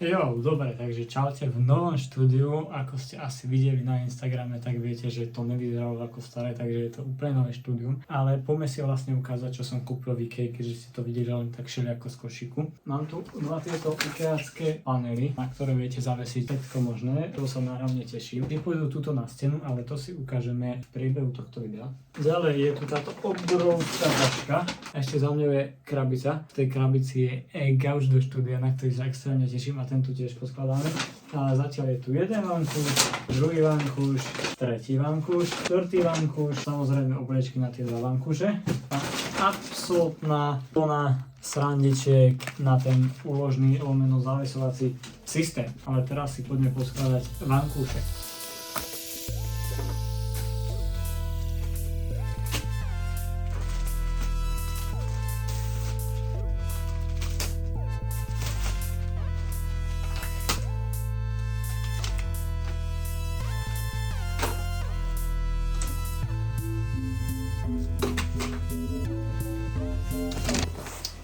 Jo, dobre, takže čaute v novom štúdiu, ako ste asi videli na Instagrame, tak viete, že to nevyzeralo ako staré, takže je to úplne nové štúdium. Ale poďme si vlastne ukázať, čo som kúpil v IKEA, keďže ste to videli len tak všelijako z košíku. Mám tu dva tieto IKEAské panely, na ktoré viete zavesiť všetko možné, to sa náravne teším. Nepôjdu túto na stenu, ale to si ukážeme v priebehu tohto videa. Ďalej je tu táto obrovská taška, ešte za mňou je krabica, v tej krabici je gauč do štúdia, na ktorý sa extrémne teším a ten tu tiež poskladáme. Ale zatiaľ je tu jeden vankúš, druhý vankúš, tretí vankúš, štvrtý vankúš, samozrejme obliečky na tie dva vankúše. A absolútna plná srandičiek na ten úložný lomeno zavesovací systém. Ale teraz si poďme poskladať vankúše.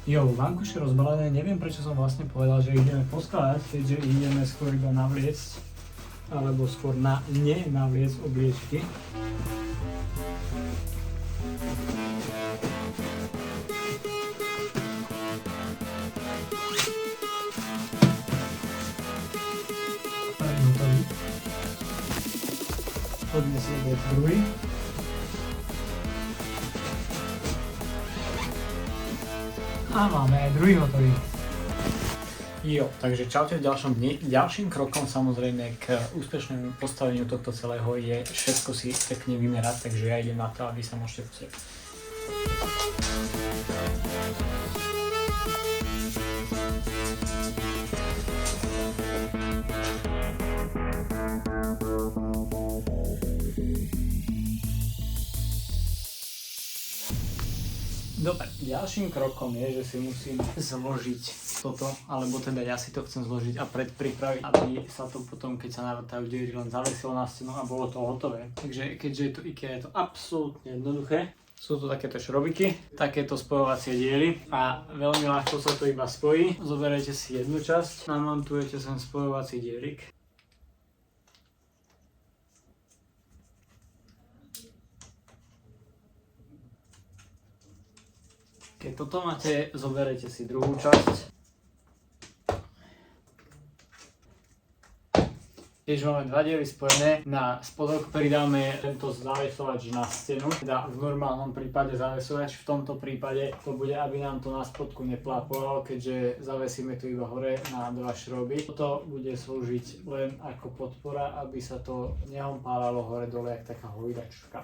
Jo, vankúše rozbalené, neviem prečo som vlastne povedal, že ideme poskladať, keďže ideme skôr iba navliecť, alebo skôr navliecť obliečky. Poďme si obliecť druhý. A máme aj druhý hotový. Jo, takže čaute v ďalšom dni. Ďalším krokom samozrejme k úspešnému postaveniu tohto celého je všetko si pekne vymerať, takže ja idem na to a vy sa môžete pozrieť. Dobre, ďalším krokom je, že si musím zložiť toto, alebo teda ja si to chcem zložiť a predpripraviť, aby sa to potom, keď sa navrtajú diery, len zavesilo na stenu a bolo to hotové. Takže keďže je to IKEA, je to absolútne jednoduché. Sú tu takéto šrobiky, takéto spojovacie diery a veľmi ľahko sa to iba spojí. Zoberete si jednu časť, namontujete sem spojovací dierik. Keď toto máte, zoberete si druhú časť. Keď máme dva diery spojené, na spodok pridáme tento zavesovač na stenu, teda v normálnom prípade zavesovač, v tomto prípade to bude, aby nám to na spodku neplápovalo, keďže zavesíme tu iba hore na dva šroby. Toto bude slúžiť len ako podpora, aby sa to nehompálalo hore dole jak taká hojdačka.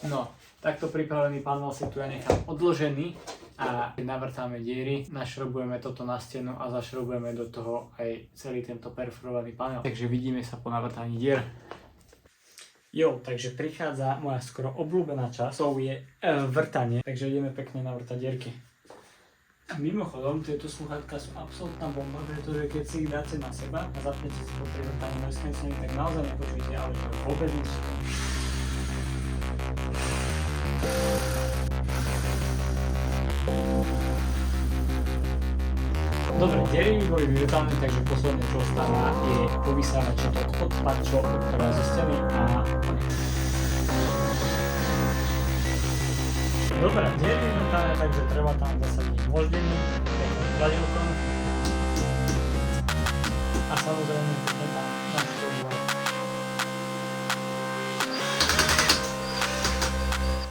No, takto pripravený panel si tu ja nechám odložený a keď navrtáme diery, našrobujeme toto na stenu a zašrobujeme do toho aj celý tento perforovaný panel. Takže vidíme sa po navrtaní dier. Jo, takže prichádza moja skoro obľúbená časť, to je vrtanie, takže ideme pekne navrtať dierky. Mimochodom, tieto sluchátka sú absolútna bomba, pretože keď si ich dáte na seba a zapnete si po privrtaní rozkreslení, tak naozaj nepočujete, ale to vôbec nič. Dobre, diery boli vyvrtané, takže posledné čo ostáva je povysávať to odpadčo, ktoré zo steny a dobre, diery vyvrtané, takže treba tam zasadiť moždení, kladielkom a samozrejme pekne tam našrobovať.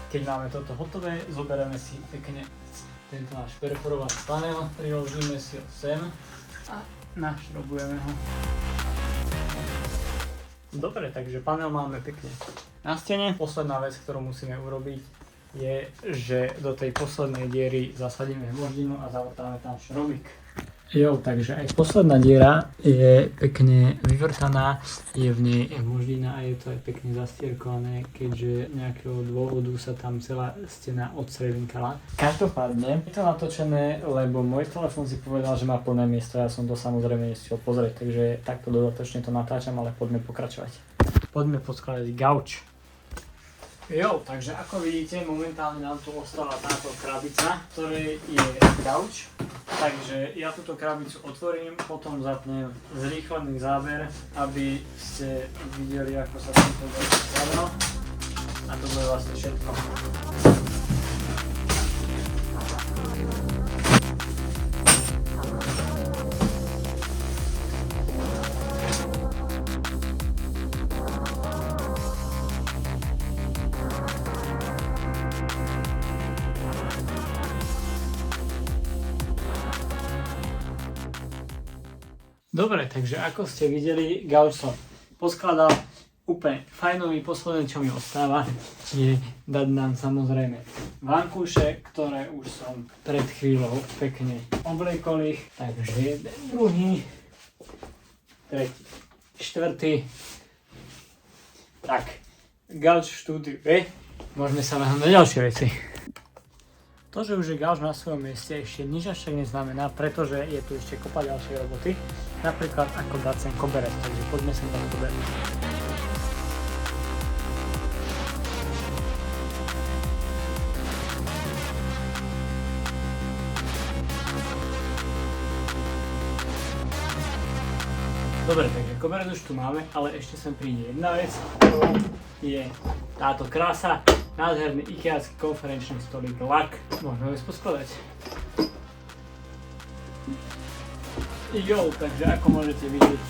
Keď máme toto hotové, zoberieme si pekne tento náš perforovaný panel, priložíme si ho sem a našrobujeme ho. Dobre, takže panel máme pekne na stene. Posledná vec, ktorú musíme urobiť, je, že do tej poslednej diery zasadíme moždinu a zavrtáme tam šrobík. Jo, takže aj posledná diera je pekne vyvrtaná, je v nej moždina a je to aj pekne zastierkované, keďže nejakého dôvodu sa tam celá stena odsrelinkala. Každopádne je to natočené, lebo môj telefón si povedal, že má plné miesto, ja som to samozrejme nestiel pozrieť, takže takto dodatočne to natáčam, ale poďme pokračovať. Poďme poskladať gauč. Jo, takže ako vidíte, momentálne nám tu ostala táto krabica, v ktorej je gauč. Takže ja túto krabicu otvorím, potom zapnem zrýchlený záber, aby ste videli, ako sa to skladá. A to bude vlastne všetko. Dobre, takže ako ste videli, gauč som poskladal úplne fajnový. Posledné, čo mi ostáva, je dať nám samozrejme vankúše, ktoré už som pred chvíľou pekne obliekol ich. Takže jeden, druhý, tretí, štvrtý. Tak, gauč v štúdiu je, môžeme sa nahnúť na ďalšie veci. To, že už je gauč na svojom mieste, ešte nič až tak neznamená, pretože je tu ešte kopa ďalšej roboty. Napríklad ako dať sem koberec, takže poďme sem dať koberec. Dobre, takže koberec už tu máme, ale ešte sem príde jedna vec, ktorou je táto krása, nádherný ikeácky konferenčný stolík LAK. Môžeme ho poskladať. Jo, takže ako môžete vidieť,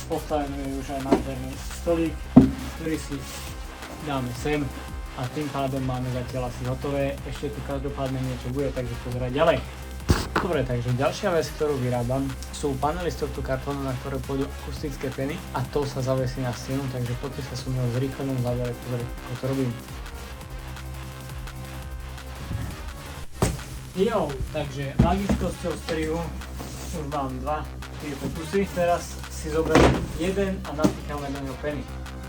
postavený je už aj nádherný stolík, ktorý si dáme sem a tým pádom máme zatiaľ asi hotové. Ešte tu každopádne niečo bude, takže pozerať ďalej. Dobre, takže ďalšia vec, ktorú vyrábam, sú panely z tohto kartónu, na ktoré pôjdu akustické peny a to sa zavesí na stenu, takže poďte sa so mnou v zrýchlenom zábere pozrieť, ako to robím. Jo, takže magickosťou strihu už mám tie pokusy. Teraz si zoberiem jeden a napíchame na ňo peny.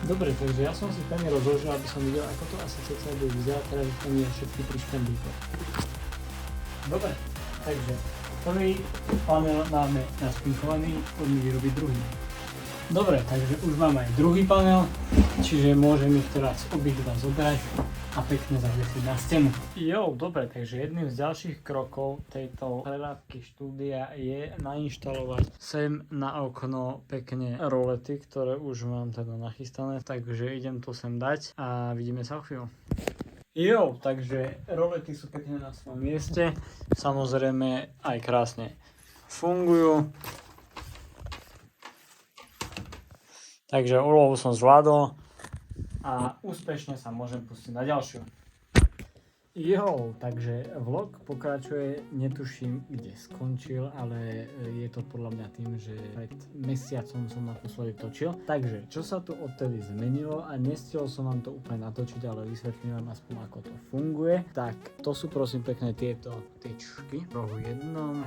Dobre, takže ja som si peny rozložil, aby som videl, ako to asi celé bude vyzerať. Teraz to nie je všetky pri špendlíkoch. Dobre, takže prvý panel máme naspinchovaný, poďme vyrobiť druhý. Dobre, takže už mám aj druhý panel, čiže môžem ich teraz obidva zobrať a pekne zavesiť na stenu. Jo, dobre, takže jedným z ďalších krokov tejto prerádky štúdia je nainštalovať sem na okno pekne rolety, ktoré už mám teda nachystané, takže idem to sem dať a vidíme sa o chvíľu. Jo, takže rolety sú pekne na svojom mieste, samozrejme aj krásne fungujú. Takže úlohu som zvládol a úspešne sa môžem pustiť na ďalšiu. Jo, takže vlog pokračuje, netuším, kde skončil, ale je to podľa mňa tým, že pred mesiacom som naposledy točil. Takže, čo sa tu odtedy zmenilo a nestihol som vám to úplne natočiť, ale vysvetlím vám aspoň, ako to funguje. Tak, to sú prosím pekne tieto tyčky v rohu jednom,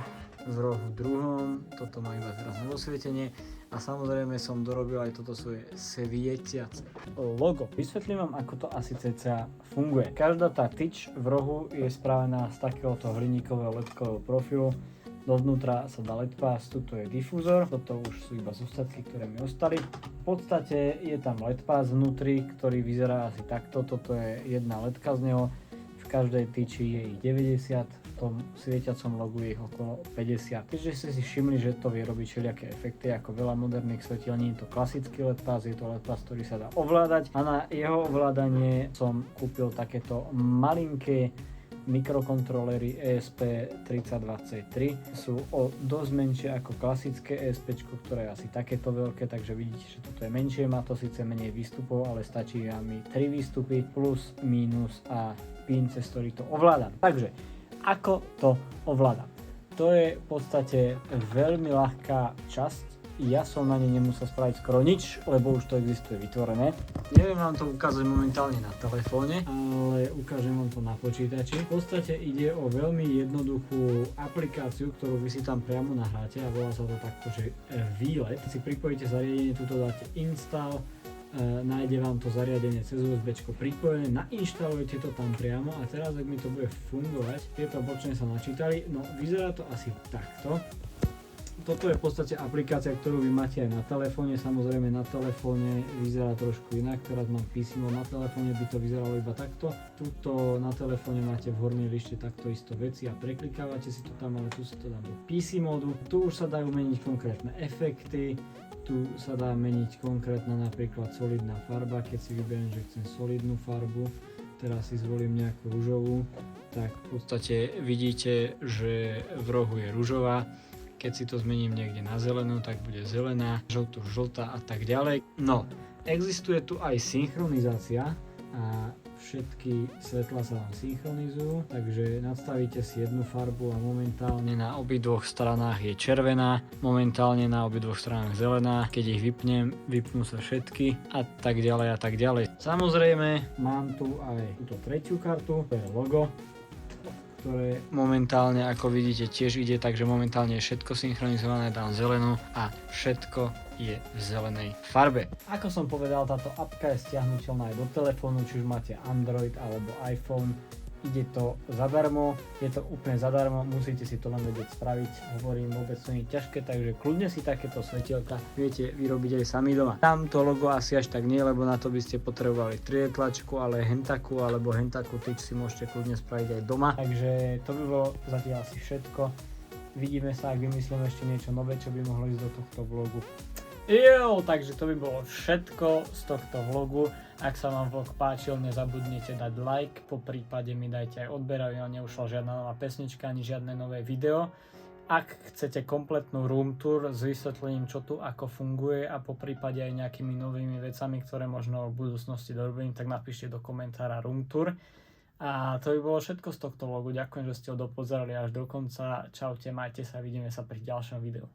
v rohu druhom, toto má iba teraz na osvietenie. A samozrejme som dorobil aj toto svoje svietiace logo. Vysvetlím vám, ako to asi cca funguje. Každá tá tyč v rohu je spravená z takéhoto hliníkového ledkového profilu. Dovnútra sa dá LED pass, tuto je difúzor, toto už sú iba zostatky, ktoré mi ostali. V podstate je tam LED pass vnútri, ktorý vyzerá asi takto, toto je jedna ledka z neho. V každej tyči je ich 90, v tom svietiacom logu je ich okolo 50. Keďže ste si všimli, že to vie robiť všelijaké efekty, ako veľa moderných svetielní, je to klasický LED pass, je to LED pass, ktorý sa dá ovládať a na jeho ovládanie som kúpil takéto malinké mikrokontrolery ESP32C3. Sú dosť menšie ako klasické ESP, ktoré je asi takéto veľké, takže vidíte, že toto je menšie, má to síce menej výstupov, ale stačí mi 3 výstupy plus, mínus a pin, cez ktorý to ovládam. Takže, ako to ovládam? To je v podstate veľmi ľahká časť. Ja som na nej nemusel spraviť skoro nič, lebo už to existuje vytvorené. Neviem vám to ukázať momentálne na telefóne, ale ukážem vám to na počítači. V podstate ide o veľmi jednoduchú aplikáciu, ktorú vy si tam priamo nahráte a volá sa to takto, že výlet. Si pripojíte zariadenie, tuto dáte install, nájde vám to zariadenie cez USB pripojené, nainštalujete to tam priamo a teraz, ak mi to bude fungovať, tieto bočné sa načítali, no vyzerá to asi takto. Toto je v podstate aplikácia, ktorú vy máte aj na telefóne. Samozrejme na telefóne vyzerá trošku inak. Teraz mám PC Mode, na telefóne by to vyzeralo iba takto. Tuto na telefóne máte v hornej lište takto isto veci a preklikávate si to tam, ale tu sa to dá do PC modu. Tu už sa dajú meniť konkrétne efekty. Tu sa dá meniť konkrétna napríklad solidná farba, keď si vyberiem, že chcem solidnú farbu. Teraz si zvolím nejakú ružovú, tak v podstate vidíte, že v rohu je ružová. Keď si to zmením niekde na zelenú, tak bude zelená, žltú, žltá a tak ďalej. No, existuje tu aj synchronizácia a všetky svetlá sa vám synchronizujú, takže nastavíte si jednu farbu a momentálne na obidvoch stranách je červená, momentálne na obidvoch stranách zelená, keď ich vypnem, vypnú sa všetky a tak ďalej a tak ďalej. Samozrejme, mám tu aj túto tretiu kartu, to je logo, ktoré momentálne, ako vidíte, tiež ide, takže momentálne je všetko synchronizované, dám zelenú a všetko je v zelenej farbe. Ako som povedal, táto apka je stiahnuteľná aj do telefónu, či už máte Android alebo iPhone. Ide to zadarmo, je to úplne zadarmo, musíte si to len vedieť spraviť. Hovorím, vôbec to nie je ťažké, takže kľudne si takéto svetielka viete vyrobiť aj sami doma. Tamto logo asi až tak nie, lebo na to by ste potrebovali 3D tlačku, ale hentaku alebo hentaku tyč si môžete kľudne spraviť aj doma. Takže to by bolo zatiaľ asi všetko. Vidíme sa, ak vymyslíme ešte niečo nové, čo by mohlo ísť do tohto vlogu. Takže to by bolo všetko z tohto vlogu. Ak sa vám vlog páčil, nezabudnite dať like, po prípade mi dajte aj odber, aby vám neušla žiadna nová pesnička ani žiadne nové video. Ak chcete kompletnú room tour s vysvetlením, čo tu ako funguje a po prípade aj nejakými novými vecami, ktoré možno v budúcnosti dorobím, tak napíšte do komentára room tour. A to by bolo všetko z tohto vlogu. Ďakujem, že ste ho dopozerali až do konca. Čaute, majte sa, vidíme sa pri ďalšom videu.